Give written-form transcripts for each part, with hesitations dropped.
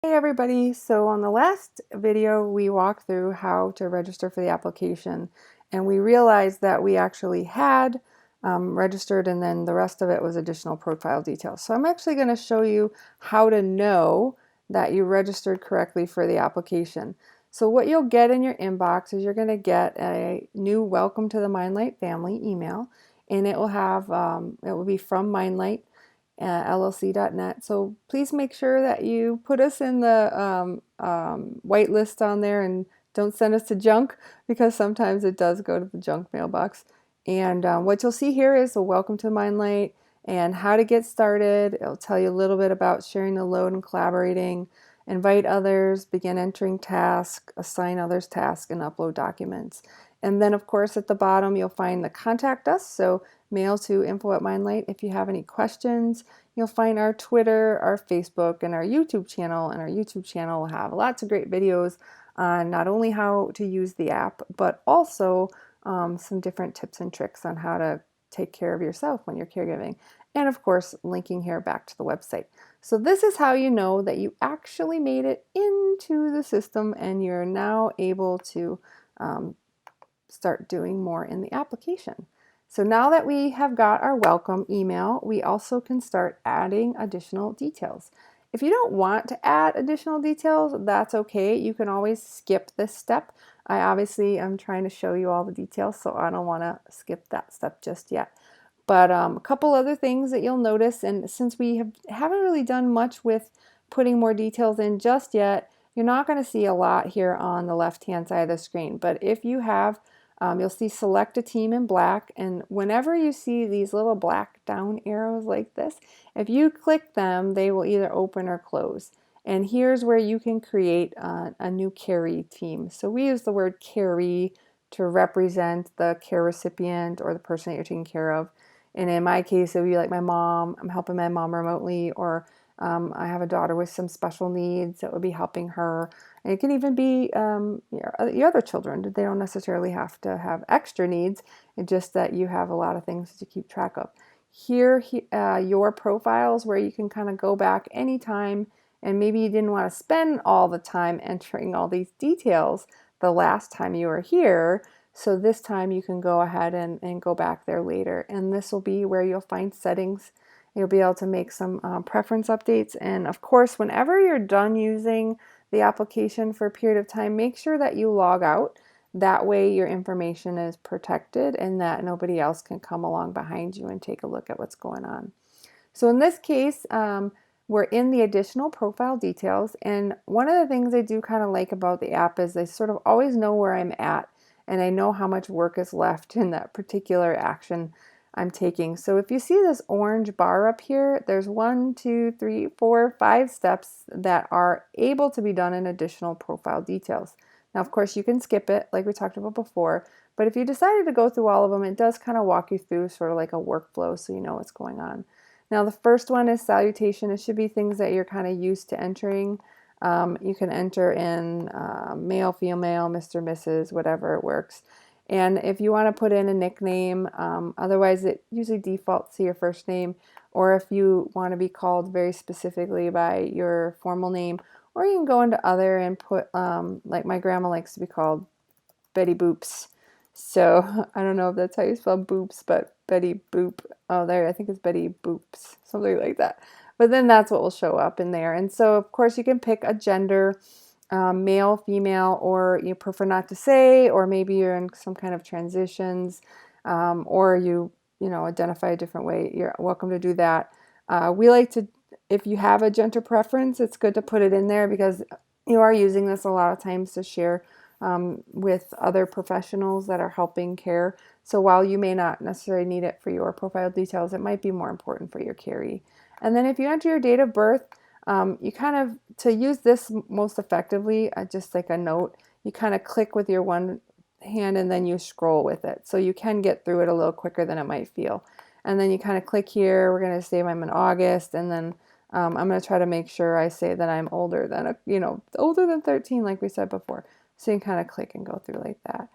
Hey everybody, so on the last video we walked through how to register for the application, and we realized that we actually had registered, and then the rest of it was additional profile details. So I'm actually going to show you how to know that you registered correctly for the application. So what you'll get in your inbox is you're going to get a new Welcome to the Mindlight family email, and it will be from Mindlight llc.net. So please make sure that you put us in the white list on there and don't send us to junk, because sometimes it does go to the junk mailbox. And what you'll see here is a welcome to Mindlight and how to get started. It'll tell you a little bit about sharing the load and collaborating, invite others, begin entering tasks, assign others tasks, and upload documents. And then of course at the bottom you'll find the contact us, so mail to info@mindlight if you have any questions. You'll find our Twitter, our Facebook, and our YouTube channel. And our YouTube channel will have lots of great videos on not only how to use the app, but also some different tips and tricks on how to take care of yourself when you're caregiving. And of course, linking here back to the website. So this is how you know that you actually made it into the system and you're now able to start doing more in the application. So now that we have got our welcome email, we also can start adding additional details. If you don't want to add additional details, that's okay. You can always skip this step. I obviously am trying to show you all the details, so I don't want to skip that step just yet. But a couple other things that you'll notice, and since we haven't really done much with putting more details in just yet, you're not going to see a lot here on the left-hand side of the screen. But if you have you'll see select a team in black, and whenever you see these little black down arrows like this, if you click them, they will either open or close. And here's where you can create a new caree team. So we use the word caree to represent the care recipient or the person that you're taking care of. And in my case, it would be like my mom. I'm helping my mom remotely, or I have a daughter with some special needs that would be helping her. And it can even be your other children. They don't necessarily have to have extra needs. It's just that you have a lot of things to keep track of. Here, your profiles, where you can kind of go back anytime, and maybe you didn't want to spend all the time entering all these details the last time you were here. So this time you can go ahead and go back there later. And this will be where you'll find settings. You'll be able to make some preference updates. And of course, whenever you're done using the application for a period of time, make sure that you log out. That way your information is protected and that nobody else can come along behind you and take a look at what's going on. So in this case, we're in the additional profile details. And one of the things I do kind of like about the app is I sort of always know where I'm at, and I know how much work is left in that particular action I'm taking. So if you see this orange bar up here, there's 1, 2, 3, 4, 5 steps that are able to be done in additional profile details. Now, of course, you can skip it like we talked about before, but if you decided to go through all of them, it does kind of walk you through sort of like a workflow so you know what's going on. Now, the first one is salutation. It should be things that you're kind of used to entering. You can enter in male, female, Mr., Mrs., whatever works. And if you want to put in a nickname, otherwise it usually defaults to your first name, or if you want to be called very specifically by your formal name, or you can go into other and put, like my grandma likes to be called Betty Boops. So I don't know if that's how you spell boops, but Betty Boop. Oh, there, I think it's Betty Boops, something like that. But then that's what will show up in there. And so, of course, you can pick a gender, male, female, or you prefer not to say, or maybe you're in some kind of transitions, or you know, identify a different way. You're welcome to do that. We like to, if you have a gender preference, it's good to put it in there because you are using this a lot of times to share with other professionals that are helping care. So while you may not necessarily need it for your profile details, it might be more important for your caree. And then if you enter your date of birth, you kind of, to use this most effectively, just like a note, you kind of click with your one hand and then you scroll with it. So you can get through it a little quicker than it might feel. And then you kind of click here. We're going to say I'm in August, and then I'm going to try to make sure I say that I'm older than, older than 13, like we said before. So you can kind of click and go through like that.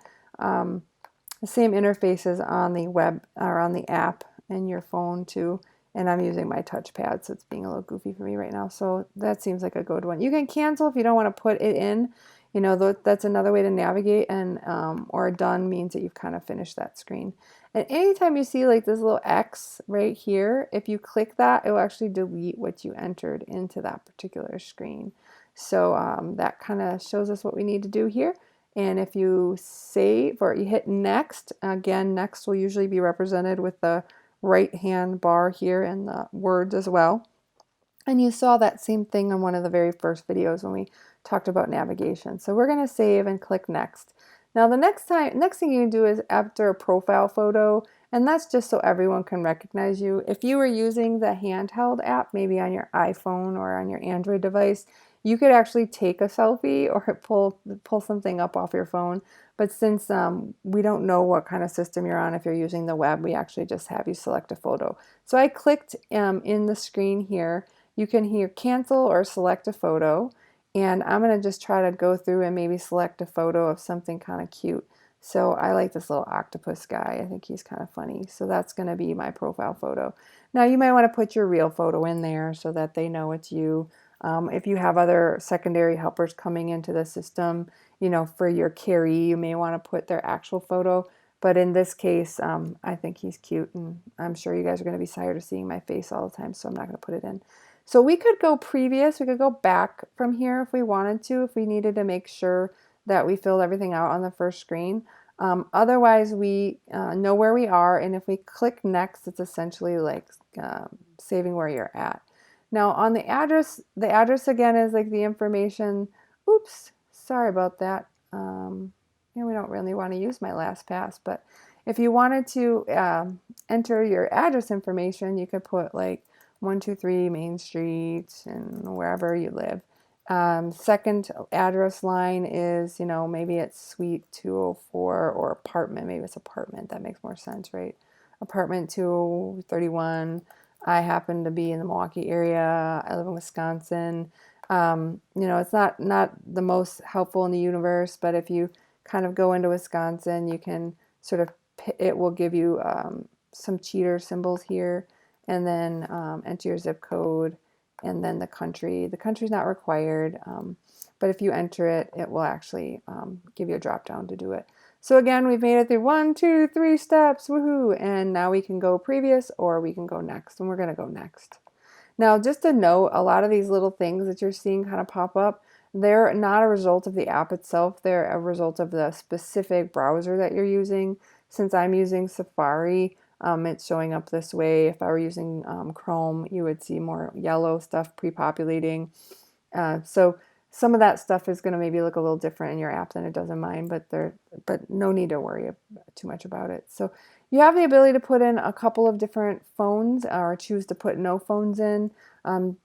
The same interfaces on the web or on the app and your phone too. And I'm using my touchpad, so it's being a little goofy for me right now. So that seems like a good one. You can cancel if you don't want to put it in. You know, that's another way to navigate, and or done means that you've kind of finished that screen. And anytime you see like this little X right here, if you click that, it will actually delete what you entered into that particular screen. So that kind of shows us what we need to do here. And if you save or you hit next, again, next will usually be represented with the right hand bar here and the words as well. And you saw that same thing on one of the very first videos when we talked about navigation. So we're going to save and click next. Now the next thing you can do is after a profile photo, and that's just so everyone can recognize you. If you were using the handheld app, maybe on your iPhone or on your Android device, you could actually take a selfie or pull something up off your phone. But since we don't know what kind of system you're on, if you're using the web, we actually just have you select a photo. So I clicked in the screen here. You can here cancel or select a photo, and I'm going to just try to go through and maybe select a photo of something kind of cute. So I like this little octopus guy. I think he's kind of funny. So that's going to be my profile photo. Now you might want to put your real photo in there so that they know it's you. If you have other secondary helpers coming into the system, you know, for your caree, you may want to put their actual photo. But in this case, I think he's cute, and I'm sure you guys are going to be tired of seeing my face all the time, so I'm not going to put it in. So we could go previous, we could go back from here if we wanted to, if we needed to make sure that we filled everything out on the first screen. Otherwise, we know where we are, and if we click next, it's essentially like saving where you're at. Now on the address again is like the information. Oops, sorry about that. We don't really want to use my LastPass, but if you wanted to enter your address information, you could put like 123 Main Street and wherever you live. Second address line is, you know, maybe it's Suite 204 or apartment. Maybe it's apartment. That makes more sense, right? Apartment 231. I happen to be in the Milwaukee area. I live in Wisconsin. You know, it's not the most helpful in the universe, but if you kind of go into Wisconsin, you can sort of, it will give you some cheater symbols here, and then enter your zip code, and then the country. The country's not required, but if you enter it, it will actually give you a drop down to do it. So again, we've made it through 1, 2, 3 steps, woohoo! And now we can go previous or we can go next, and we're going to go next. Now, just a note, a lot of these little things that you're seeing kind of pop up, they're not a result of the app itself. They're a result of the specific browser that you're using. Since I'm using Safari, it's showing up this way. If I were using Chrome, you would see more yellow stuff pre-populating. So some of that stuff is going to maybe look a little different in your app than it does in mine, but no need to worry too much about it. So you have the ability to put in a couple of different phones or choose to put no phones in. So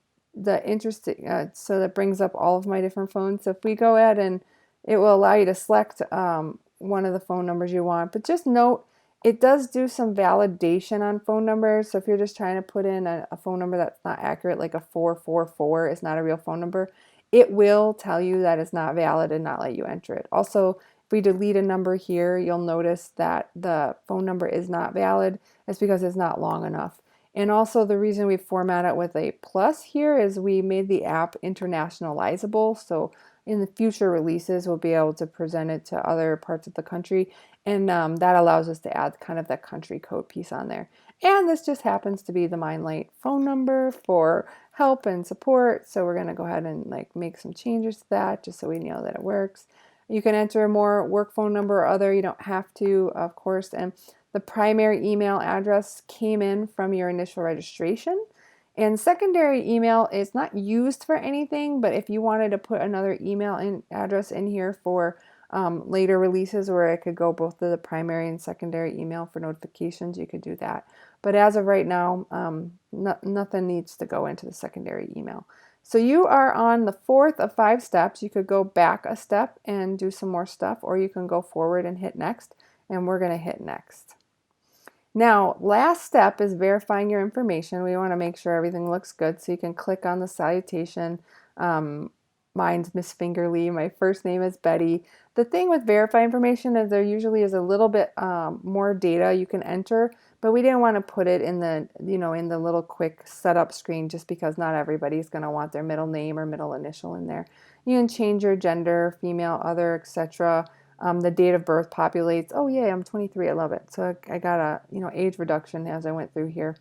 that brings up all of my different phones. So if we go ahead, and it will allow you to select one of the phone numbers you want, but just note, it does do some validation on phone numbers. So if you're just trying to put in a phone number that's not accurate, like a 444 is not a real phone number, it will tell you that it's not valid and not let you enter it. Also, if we delete a number here, you'll notice that the phone number is not valid. It's because it's not long enough. And also the reason we format it with a plus here is we made the app internationalizable. So in the future releases, we'll be able to present it to other parts of the country. And that allows us to add kind of that country code piece on there. And this just happens to be the MindLight phone number for help and support. So we're going to go ahead and like make some changes to that just so we know that it works. You can enter more work phone number or other. You don't have to, of course. And the primary email address came in from your initial registration. And secondary email is not used for anything, but if you wanted to put another email address in here for later releases where it could go both to the primary and secondary email for notifications, you could do that. But as of right now, nothing needs to go into the secondary email. So you are on the 4th of 5 steps. You could go back a step and do some more stuff, or you can go forward and hit next, and we're going to hit next. Now, last step is verifying your information. We want to make sure everything looks good, so you can click on the salutation. Mine's Miss Fingerly. My first name is Betty. The thing with verify information is there usually is a little bit more data you can enter, but we didn't want to put it in the, in the little quick setup screen just because not everybody's going to want their middle name or middle initial in there. You can change your gender, female, other, etc. The date of birth populates. Oh yeah, I'm 23. I love it. So I got a, age reduction as I went through here.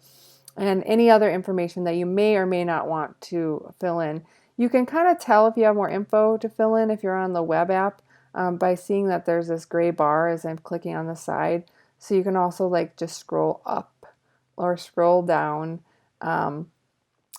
And any other information that you may or may not want to fill in. You can kind of tell if you have more info to fill in if you're on the web app by seeing that there's this gray bar as I'm clicking on the side. So you can also like just scroll up or scroll down. And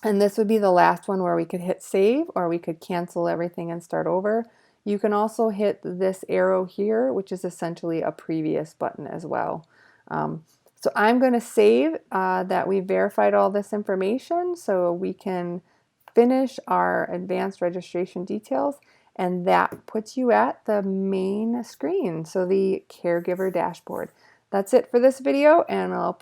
this would be the last one where we could hit save, or we could cancel everything and start over. You can also hit this arrow here, which is essentially a previous button as well. So I'm going to save that we verified all this information so we can finish our advanced registration details, and that puts you at the main screen, so the caregiver dashboard. That's it for this video, and I'll